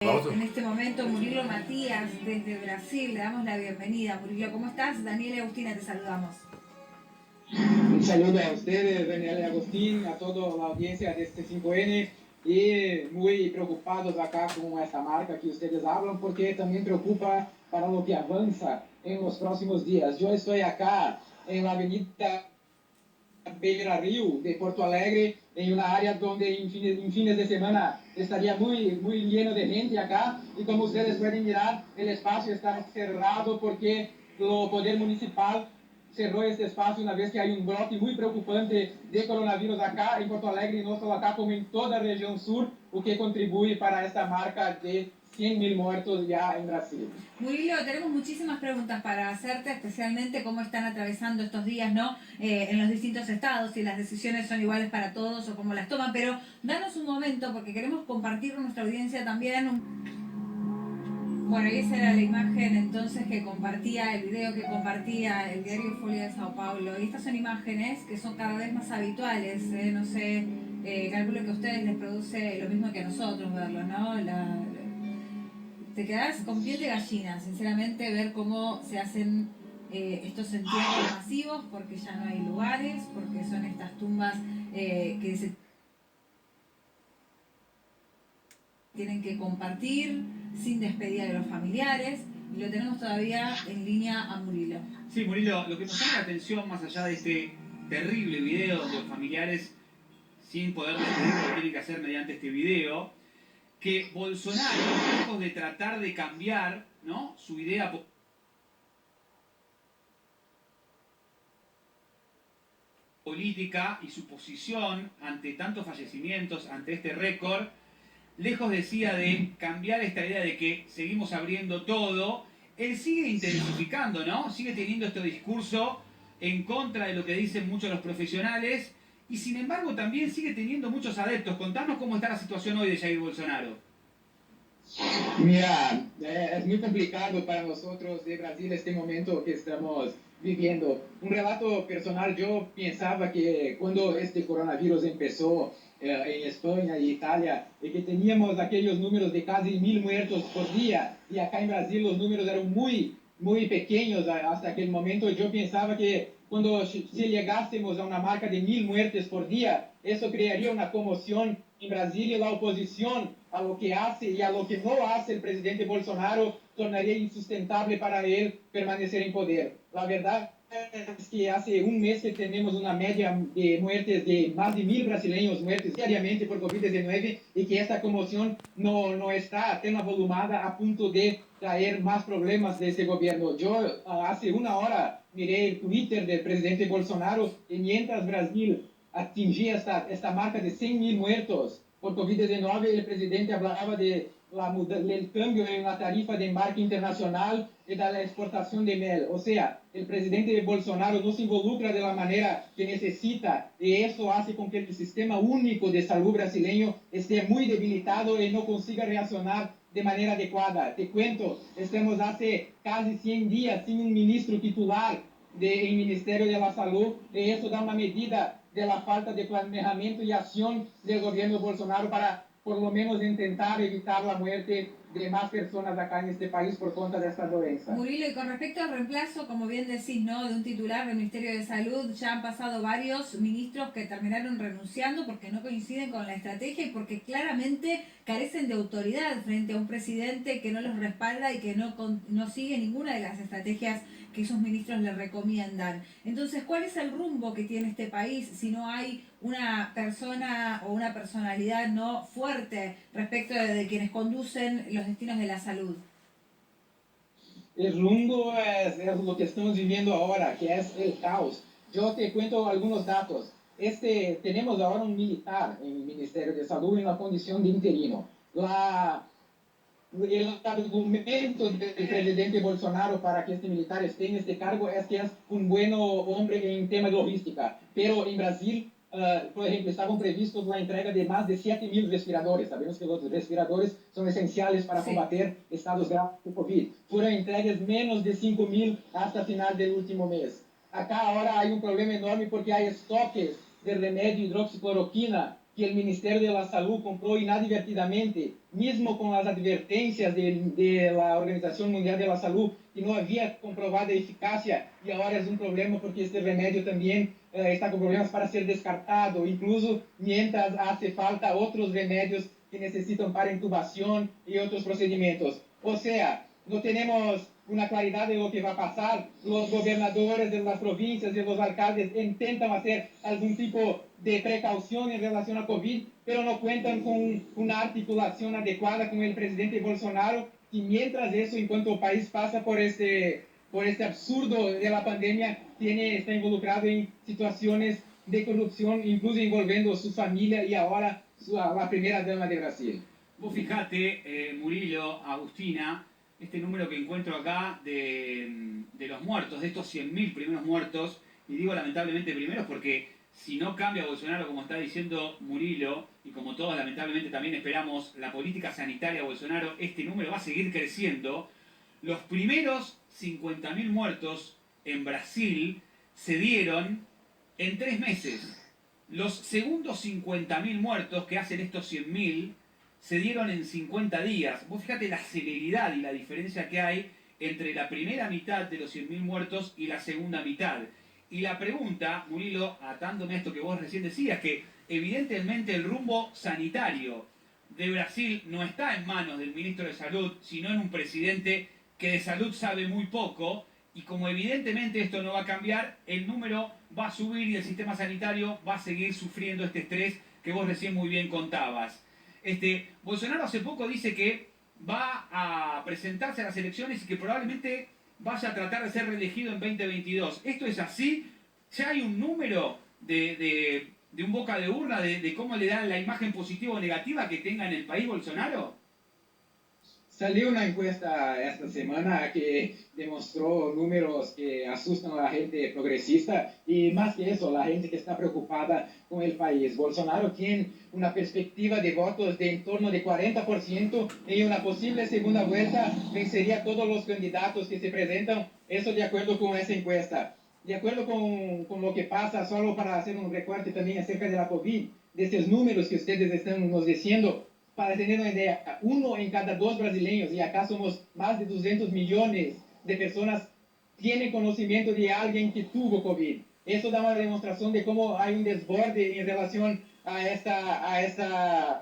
En este momento, Murilo Matías, desde Brasil, le damos la bienvenida. Murilo, ¿cómo estás? Daniela y Agustina, te saludamos. Un saludo a ustedes, Daniel y Agustín, a toda la audiencia de este 5N y muy preocupados acá con esta marca que ustedes hablan porque también preocupa para lo que avanza en los próximos días. Yo estoy acá en la avenida Beira Rio de Porto Alegre, en una área donde en fines de semana estaría muy lleno de gente acá y como ustedes pueden mirar, el espacio está cerrado porque el Poder Municipal cerró este espacio una vez que hay un brote muy preocupante de coronavirus acá en Porto Alegre y no solo acá como en toda la región sur, lo que contribuye para esta marca de 100.000 muertos ya en Brasil. Murilo, tenemos muchísimas preguntas para hacerte, especialmente cómo están atravesando estos días, ¿no? En los distintos estados, si las decisiones son iguales para todos o cómo las toman, pero danos un momento porque queremos compartir con nuestra audiencia también. Bueno, y esa era la imagen entonces que compartía, el video que compartía el diario Folha de Sao Paulo. Y estas son imágenes que son cada vez más habituales, no sé, calculo que a ustedes les produce lo mismo que a nosotros verlo, ¿no? Te quedás con piel de gallina, sinceramente, ver cómo se hacen estos entierros masivos, porque ya no hay lugares, porque son estas tumbas que se tienen que compartir sin despedida de los familiares, y lo tenemos todavía en línea a Murilo. Sí, Murilo, lo que nos llama la atención, más allá de este terrible video donde los familiares, sin poder despedir lo que tienen que hacer mediante este video, que Bolsonaro, lejos de tratar de cambiar, ¿no?, su idea política y su posición ante tantos fallecimientos, ante este récord, lejos decía de cambiar esta idea de que seguimos abriendo todo, él sigue intensificando, ¿no? Sigue teniendo este discurso en contra de lo que dicen muchos los profesionales y sin embargo también sigue teniendo muchos adeptos. Contanos cómo está la situación hoy de Jair Bolsonaro. Mira, es muy complicado para nosotros de Brasil este momento que estamos viviendo. Un relato personal, yo pensaba que cuando este coronavirus empezó en España y Italia, y que teníamos aquellos números de casi 1.000 muertos por día, y acá en Brasil los números eran muy pequeños hasta aquel momento, yo pensaba que cuando si llegásemos a una marca de 1.000 muertes por día, eso crearía una conmoción en Brasil y la oposición a lo que hace y a lo que no hace el presidente Bolsonaro tornaría insustentable para él permanecer en poder. La verdad es que hace un mes que tenemos una media de muertes de más de 1.000 brasileños muertos diariamente por COVID-19 y que esta conmoción no está tan avolumada a punto de traer más problemas de este gobierno. Yo hace una hora miré el Twitter del presidente Bolsonaro y mientras Brasil atingía esta marca de 100.000 muertos por COVID-19, el presidente hablaba del cambio en la tarifa de embarque internacional y de la exportación de miel. O sea, el presidente Bolsonaro no se involucra de la manera que necesita y eso hace con que el sistema único de salud brasileño esté muy debilitado y no consiga reaccionar de manera adecuada. Te cuento, estamos hace casi 100 días sin un ministro titular del Ministerio de la Salud y eso da una medida de la falta de planeamiento y acción del gobierno Bolsonaro para por lo menos intentar evitar la muerte de más personas acá en este país por cuenta de esta doença. Murilo, y con respecto al reemplazo, como bien decís, ¿no?, de un titular del Ministerio de Salud, ya han pasado varios ministros que terminaron renunciando porque no coinciden con la estrategia y porque claramente carecen de autoridad frente a un presidente que no los respalda y que no sigue ninguna de las estrategias que esos ministros le recomiendan. Entonces, ¿cuál es el rumbo que tiene este país si no hay una persona o una personalidad no fuerte respecto de quienes conducen los destinos de la salud? El rumbo es lo que estamos viviendo ahora, que es el caos. Yo te cuento algunos datos. Tenemos ahora un militar en el Ministerio de Salud en la condición de interino. El argumento del presidente Bolsonaro para que este militar esté en este cargo es que es un buen hombre en tema de logística. Pero en Brasil, por ejemplo, estaban previstos la entrega de más de 7.000 respiradores. Sabemos que los respiradores son esenciales para combater estados graves de COVID. Fueron entregas menos de 5.000 hasta final del último mes. Acá ahora hay un problema enorme porque hay estoques de remedio hidroxicloroquina que el Ministerio de la Salud compró inadvertidamente, mismo con las advertencias de la Organización Mundial de la Salud, que no había comprobado eficacia, y ahora es un problema porque este remedio también está con problemas para ser descartado, incluso mientras hace falta otros remedios que necesitan para intubación y otros procedimientos. O sea, no tenemos una claridad de lo que va a pasar. Los gobernadores de las provincias y los alcaldes intentan hacer algún tipo de precaución en relación a COVID, pero no cuentan con una articulación adecuada con el presidente Bolsonaro, y mientras eso, en cuanto el país pasa por este absurdo de la pandemia, está involucrado en situaciones de corrupción, incluso envolviendo su familia y ahora la primera dama de Brasil. Vos fijate, Murillo, Agustina, este número que encuentro acá de los muertos, de estos 100.000 primeros muertos, y digo lamentablemente primeros porque si no cambia Bolsonaro, como está diciendo Murillo, y como todos lamentablemente también esperamos la política sanitaria de Bolsonaro, este número va a seguir creciendo. Los primeros 50.000 muertos en Brasil se dieron en 3 meses. Los segundos 50.000 muertos que hacen estos 100.000 se dieron en 50 días. Vos fíjate la celeridad y la diferencia que hay entre la primera mitad de los 100.000 muertos y la segunda mitad. Y la pregunta, Murilo, atándome a esto que vos recién decías, que evidentemente el rumbo sanitario de Brasil no está en manos del ministro de Salud, sino en un presidente que de salud sabe muy poco, y como evidentemente esto no va a cambiar, el número va a subir y el sistema sanitario va a seguir sufriendo este estrés que vos recién muy bien contabas. Bolsonaro hace poco dice que va a presentarse a las elecciones y que probablemente vaya a tratar de ser reelegido en 2022. ¿Esto es así? ¿Ya hay un número de un boca de urna de cómo le dan la imagen positiva o negativa que tenga en el país Bolsonaro? Salió una encuesta esta semana que demostró números que asustan a la gente progresista y más que eso, la gente que está preocupada con el país. Bolsonaro tiene una perspectiva de votos de en torno de 40% y una posible segunda vuelta vencería a todos los candidatos que se presentan, eso de acuerdo con esa encuesta. De acuerdo con lo que pasa, solo para hacer un recorte también acerca de la COVID, de estos números que ustedes están nos diciendo, para tener una idea, 1 en cada 2 brasileños, y acá somos más de 200 millones de personas, tienen conocimiento de alguien que tuvo COVID. Eso da una demostración de cómo hay un desborde en relación a esta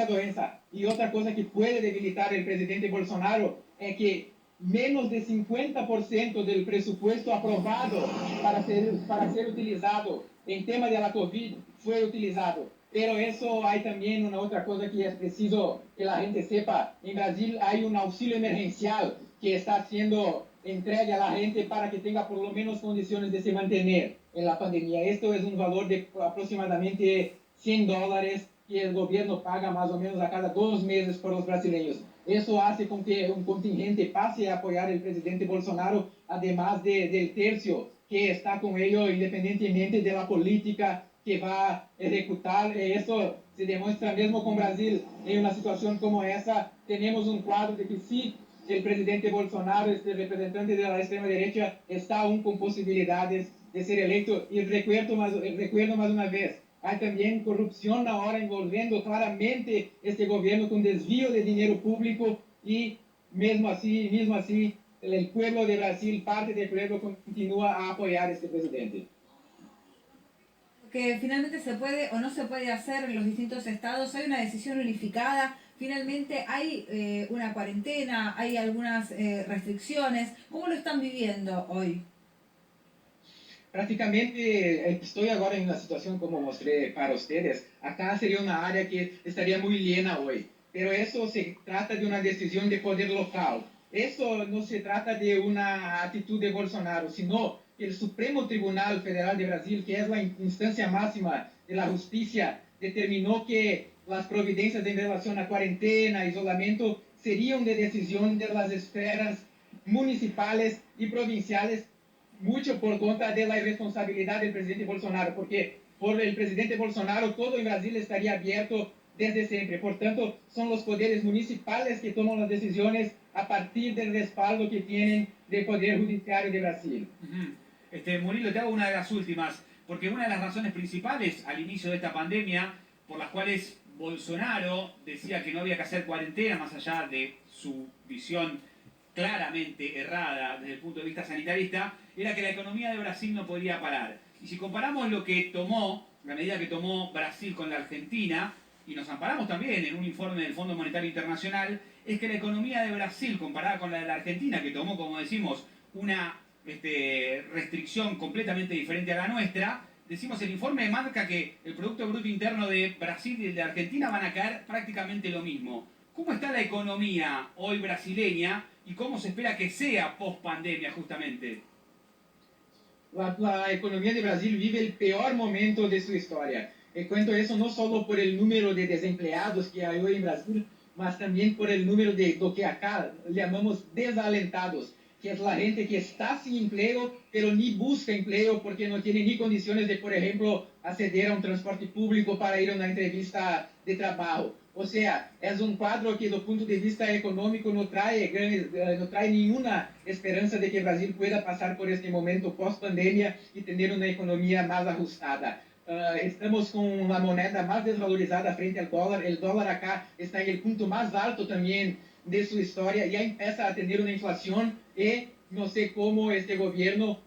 doença. Y otra cosa que puede debilitar el presidente Bolsonaro es que menos de 50% del presupuesto aprobado para ser utilizado en tema de la COVID fue utilizado. Pero eso hay también una otra cosa que es preciso que la gente sepa. En Brasil hay un auxilio emergencial que está siendo entregue a la gente para que tenga por lo menos condiciones de se mantener en la pandemia. Esto es un valor de aproximadamente $100 que el gobierno paga más o menos a cada 2 meses por los brasileños. Eso hace con que un contingente pase a apoyar al presidente Bolsonaro, además del tercio que está con ello independientemente de la política que va a ejecutar. Eso se demuestra mismo con Brasil en una situación como esa. Tenemos un cuadro de que sí, el presidente Bolsonaro, este representante de la extrema derecha, está aún con posibilidades de ser electo. Y recuerdo más una vez, hay también corrupción ahora envolviendo claramente este gobierno con desvío de dinero público y mismo así, el pueblo de Brasil, parte del pueblo, continúa a apoyar a este presidente. Que finalmente se puede o no se puede hacer en los distintos estados, hay una decisión unificada, finalmente hay una cuarentena, hay algunas restricciones. ¿Cómo lo están viviendo hoy? Prácticamente estoy ahora en una situación como mostré para ustedes. Acá sería una área que estaría muy llena hoy, pero eso se trata de una decisión de poder local. Eso no se trata de una actitud de Bolsonaro, sino que el Supremo Tribunal Federal de Brasil, que es la instancia máxima de la justicia, determinó que las providencias en relación a cuarentena, isolamiento, serían de decisión de las esferas municipales y provinciales, mucho por conta de la irresponsabilidad del presidente Bolsonaro, porque por el presidente Bolsonaro todo en Brasil estaría abierto desde siempre. Por tanto, son los poderes municipales que toman las decisiones a partir del respaldo que tienen del Poder Judiciario de Brasil. Murilo, te hago una de las últimas, porque una de las razones principales al inicio de esta pandemia, por las cuales Bolsonaro decía que no había que hacer cuarentena, más allá de su visión claramente errada desde el punto de vista sanitarista, era que la economía de Brasil no podía parar. Y si comparamos lo que tomó, la medida que tomó Brasil con la Argentina, y nos amparamos también en un informe del Fondo Monetario Internacional, es que la economía de Brasil, comparada con la de la Argentina, que tomó, como decimos, una restricción completamente diferente a la nuestra, decimos, el informe marca que el Producto Bruto Interno de Brasil y el de Argentina van a caer prácticamente lo mismo. ¿Cómo está la economía hoy brasileña y cómo se espera que sea post pandemia justamente? La economía de Brasil vive el peor momento de su historia. Y cuento eso no solo por el número de desempleados que hay hoy en Brasil, mas también por el número de lo que acá llamamos desalentados, que es la gente que está sin empleo, pero ni busca empleo porque no tiene ni condiciones de, por ejemplo, acceder a un transporte público para ir a una entrevista de trabajo. O sea, es un cuadro que, desde el punto de vista económico, no trae ninguna esperanza de que Brasil pueda pasar por este momento post-pandemia y tener una economía más ajustada. Estamos con la moneda más desvalorizada frente al dólar. El dólar acá está en el punto más alto también de su historia. Ya empieza a tener una inflación y no sé cómo este gobierno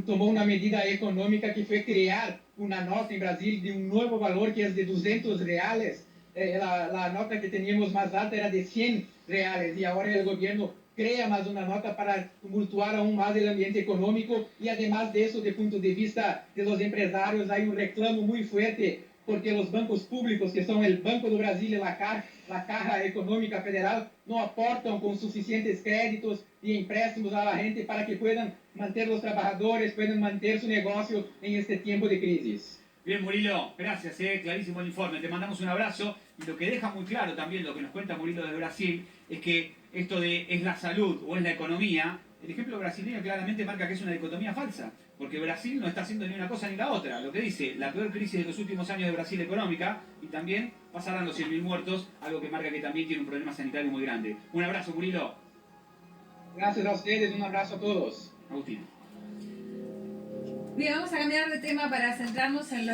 tomó una medida económica que fue crear una nota en Brasil de un nuevo valor que es de 200 reales. La nota que teníamos más alta era de 100 reales y ahora el gobierno crea más una nota para tumultuar aún más el ambiente económico y además de eso, desde el punto de vista de los empresarios, hay un reclamo muy fuerte porque los bancos públicos, que son el Banco do Brasil y la Caja Económica Federal, no aportan con suficientes créditos y empréstamos a la gente para que puedan mantener los trabajadores, puedan mantener su negocio en este tiempo de crisis. Bien, Murilo, gracias, clarísimo el informe. Te mandamos un abrazo y lo que deja muy claro también, lo que nos cuenta Murilo de Brasil, es que esto de es la salud o es la economía, el ejemplo brasileño claramente marca que es una dicotomía falsa, porque Brasil no está haciendo ni una cosa ni la otra. Lo que dice, la peor crisis de los últimos años de Brasil económica, y también pasarán los 100.000 muertos, algo que marca que también tiene un problema sanitario muy grande. Un abrazo, Murilo. Gracias a ustedes, un abrazo a todos. Agustín. Bien, vamos a cambiar de tema para centrarnos en lo